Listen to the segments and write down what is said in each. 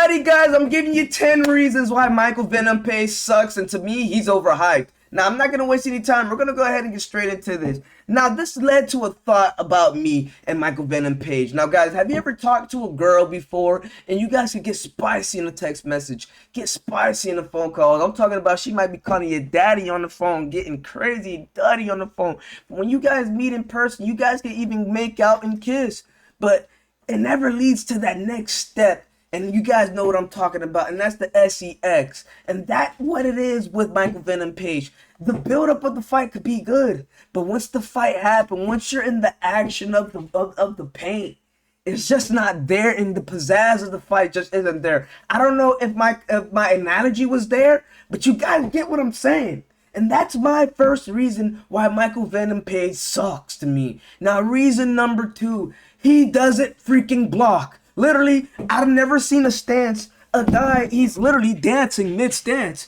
Alrighty, guys, I'm giving you 10 reasons why Michael Venom Page sucks, and to me, he's overhyped. Now, I'm not going to waste any time. We're going to go ahead and get straight into this. Now, this led to a thought about me and Michael Venom Page. Now, guys, have you ever talked to a girl before, and you guys could get spicy in a text message, get spicy in a phone call? I'm talking about she might be calling your daddy on the phone, getting crazy dirty on the phone. When you guys meet in person, you guys can even make out and kiss, but it never leads to that next step. And you guys know what I'm talking about, and that's the sex. And that's what it is with Michael Venom Page. The build-up of the fight could be good, but once the fight happens, once you're in the action of the paint, it's just not there, and the pizzazz of the fight just isn't there. I don't know if my analogy was there, but you guys get what I'm saying. And that's my first reason why Michael Venom Page sucks to me. Now, reason number 2, he doesn't freaking block. Literally, I've never seen a stance, a guy, he's literally dancing mid-stance.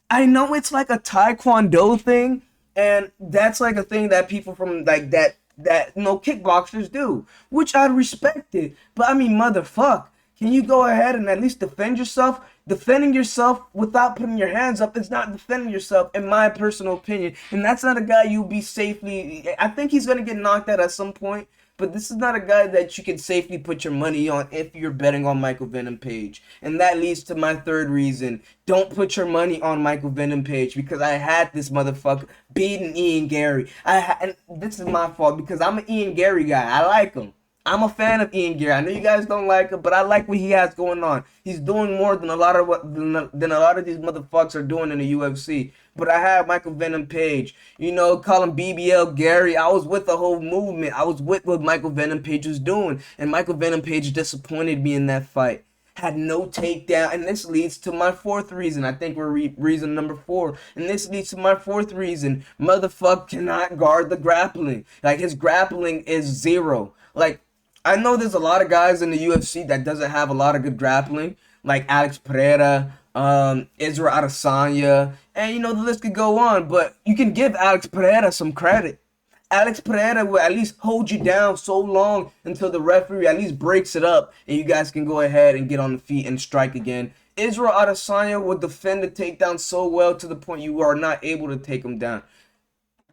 I know it's like a taekwondo thing, and that's like a thing that people from like that kickboxers do, which I respect it. But I mean, motherfuck, can you go ahead and at least defend yourself? Defending yourself without putting your hands up is not defending yourself, in my personal opinion. And that's not a guy you'll be safely. I think he's gonna get knocked out at some point. But this is not a guy that you can safely put your money on if you're betting on Michael Venom Page. And that leads to my third reason. Don't put your money on Michael Venom Page, because I had this motherfucker beating Ian Gary. And this is my fault because I'm an Ian Gary guy. I like him. I'm a fan of Ian Gary. I know you guys don't like him, but I like what he has going on. He's doing more than a lot of these motherfuckers are doing in the UFC. But I have Michael Venom Page. You know, call him BBL Gary. I was with the whole movement. I was with what Michael Venom Page was doing. And Michael Venom Page disappointed me in that fight. Had no takedown. And this leads to my fourth reason. I think we're reason number 4. And this leads to my fourth reason. Motherfucker cannot guard the grappling. Like, his grappling is 0. Like, I know there's a lot of guys in the UFC that doesn't have a lot of good grappling, like Alex Pereira, Israel Adesanya, and you know, the list could go on, but you can give Alex Pereira some credit. Alex Pereira will at least hold you down so long until the referee at least breaks it up and you guys can go ahead and get on the feet and strike again. Israel Adesanya will defend the takedown so well to the point you are not able to take him down.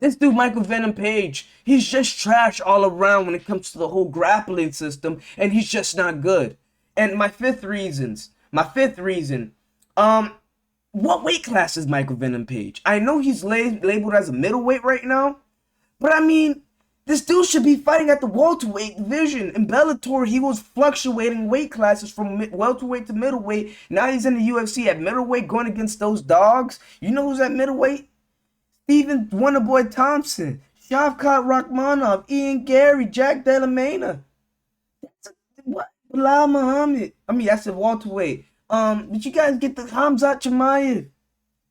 This dude, Michael Venom Page, he's just trash all around when it comes to the whole grappling system, and he's just not good. And my fifth reason, what weight class is Michael Venom Page? I know he's labeled as a middleweight right now, but I mean, this dude should be fighting at the welterweight division. In Bellator, he was fluctuating weight classes from welterweight to middleweight. Now he's in the UFC at middleweight going against those dogs. You know who's at middleweight? Steven Wonderboy Thompson, Shavkat Rakhmonov, Ian Gary, Jack Della Mena. What? Bilal Muhammad. I mean, that's a welterweight. Did you guys get the Hamzat Chimaev?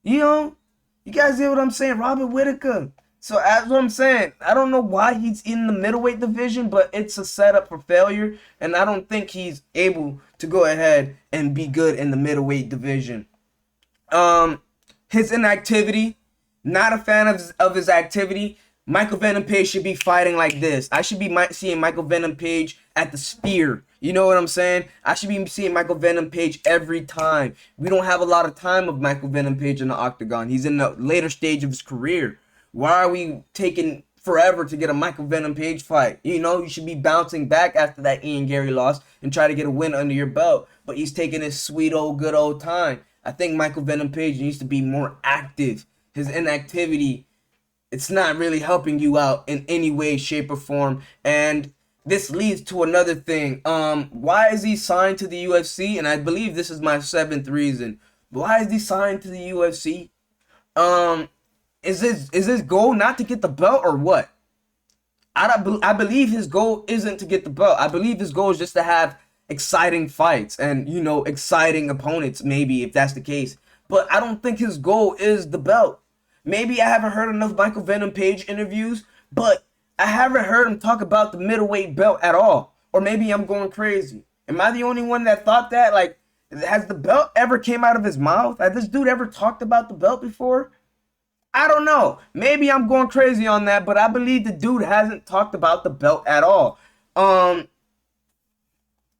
You know? You guys hear what I'm saying? Robert Whitaker. So that's what I'm saying. I don't know why he's in the middleweight division, but it's a setup for failure. And I don't think he's able to go ahead and be good in the middleweight division. His inactivity. Not a fan of his activity. Michael Venom Page should be fighting like this. I should be seeing Michael Venom Page at the Sphere. You know what I'm saying? I should be seeing Michael Venom Page every time. We don't have a lot of time of Michael Venom Page in the octagon. He's in the later stage of his career. Why are we taking forever to get a Michael Venom Page fight? You know, you should be bouncing back after that Ian Gary loss and try to get a win under your belt. But he's taking his sweet old good old time. I think Michael Venom Page needs to be more active. His inactivity, it's not really helping you out in any way, shape, or form. And this leads to another thing. Why is he signed to the UFC? And I believe this is my 7th reason. Why is he signed to the UFC? Is his goal not to get the belt or what? I believe his goal isn't to get the belt. I believe his goal is just to have exciting fights and, you know, exciting opponents, maybe, if that's the case. But I don't think his goal is the belt. Maybe I haven't heard enough Michael Venom Page interviews, but I haven't heard him talk about the middleweight belt at all. Or maybe I'm going crazy. Am I the only one that thought that? Like, has the belt ever came out of his mouth? Has this dude ever talked about the belt before? I don't know. Maybe I'm going crazy on that, but I believe the dude hasn't talked about the belt at all.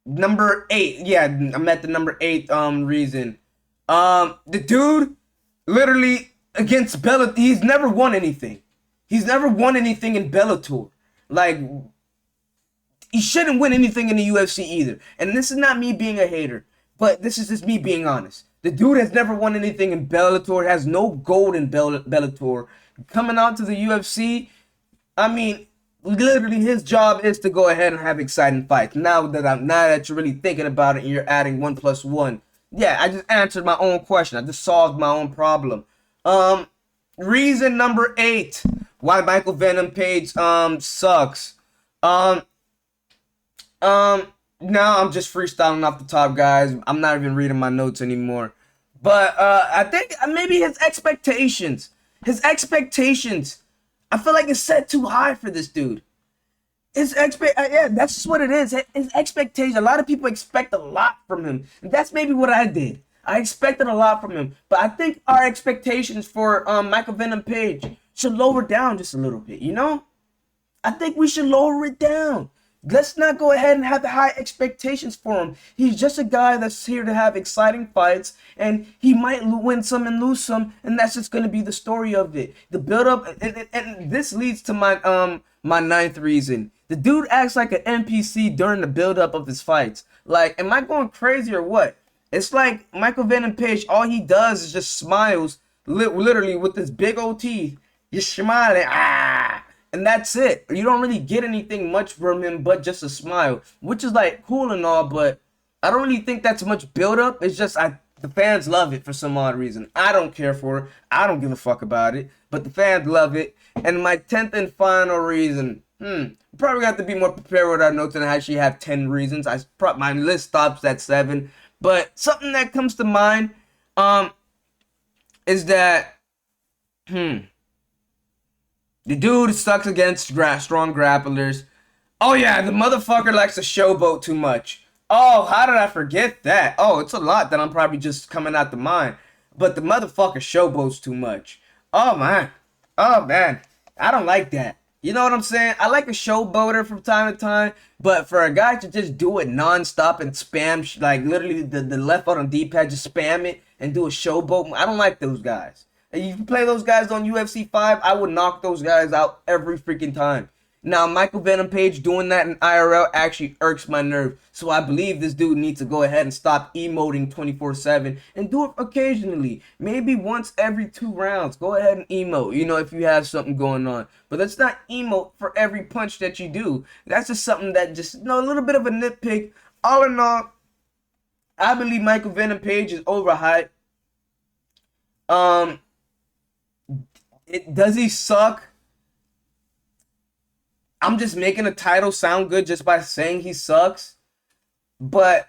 Number 8. Yeah, I'm at the number 8 reason. The dude literally against Bellator, he's never won anything. He's never won anything in Bellator. Like, he shouldn't win anything in the UFC either. And this is not me being a hater, but this is just me being honest. The dude has never won anything in Bellator, has no gold in Bellator. Coming out to the UFC, I mean, literally his job is to go ahead and have exciting fights. Now that you're really thinking about it and you're adding 1+1. Yeah, I just answered my own question. I just solved my own problem. Reason number 8 why Michael Venom Page sucks. Now I'm just freestyling off the top, guys. I'm not even reading my notes anymore. But I think maybe his expectations. I feel like it's set too high for this dude. Yeah, that's just what it is. His expectation. A lot of people expect a lot from him. And that's maybe what I did. I expected a lot from him. But I think our expectations for Michael Venom Page should lower down just a little bit, you know? I think we should lower it down. Let's not go ahead and have the high expectations for him. He's just a guy that's here to have exciting fights, and he might win some and lose some, and that's just going to be the story of it. The build-up, and this leads to my my 9th reason. The dude acts like an NPC during the build-up of his fights. Like, am I going crazy or what? It's like Michael Venom Page, all he does is just smiles, literally with his big old teeth. You're smiling, and that's it. You don't really get anything much from him but just a smile, which is like cool and all, but I don't really think that's much build up. It's just the fans love it for some odd reason. I don't care for it. I don't give a fuck about it, but the fans love it. And my 10th and final reason, probably have to be more prepared with our notes and actually have 10 reasons. My list stops at 7, but something that comes to mind is that the dude sucks against strong grapplers. Oh yeah, the motherfucker likes to showboat too much. Oh, how did I forget that? Oh, it's a lot that I'm probably just coming out the mind. But the motherfucker showboats too much. Oh man. Oh man. I don't like that. You know what I'm saying? I like a showboater from time to time, but for a guy to just do it non-stop and spam, like literally the left button on D-pad, just spam it and do a showboat, I don't like those guys. And you play those guys on UFC 5, I would knock those guys out every freaking time. Now, Michael Venom Page doing that in IRL actually irks my nerve. So I believe this dude needs to go ahead and stop emoting 24/7 and do it occasionally. Maybe once every 2 rounds. Go ahead and emote, you know, if you have something going on. But let's not emote for every punch that you do. That's just something that just, you know, a little bit of a nitpick. All in all, I believe Michael Venom Page is overhyped. Does he suck? I'm just making a title sound good just by saying he sucks. But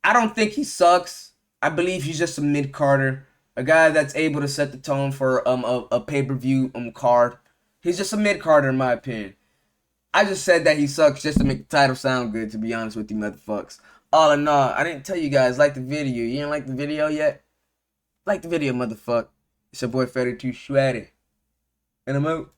I don't think he sucks. I believe he's just a mid-carder. A guy that's able to set the tone for a pay-per-view card. He's just a mid-carder in my opinion. I just said that he sucks just to make the title sound good, to be honest with you motherfuckers. All in all, I didn't tell you guys, like the video. You didn't like the video yet? Like the video, motherfucker. It's your boy Freddy Too Sweaty. And I'm out.